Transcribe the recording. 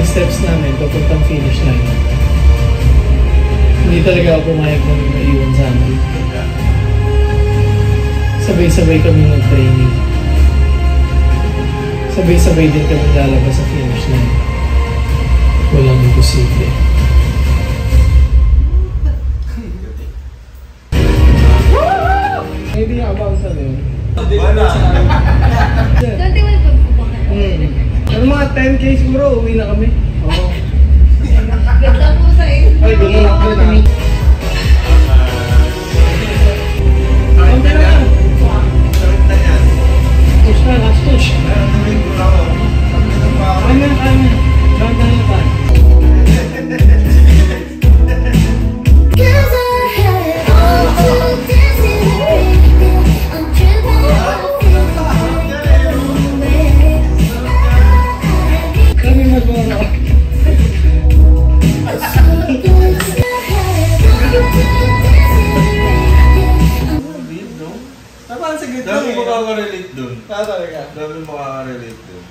yung steps namin papuntang finish line. Hindi talaga ako pumayag na maiwan sa amin. Sabay-sabay kami nag-training. Sabay-sabay din kami lalabas sa finish line. Walang imposible. Hindi nga abang sa din. Wala. Dati wala pa po ba kayo? Pero mga 10K siguro, uwi na kami. Oo. Ganda po sa inyo. Ay, ganun ako na. Konti lang. Push na, last push. Kaya na. Ganda na tayo. Kami mag-wala. Dami makaka-relate dun. Talaga. Dami makaka-relate dun.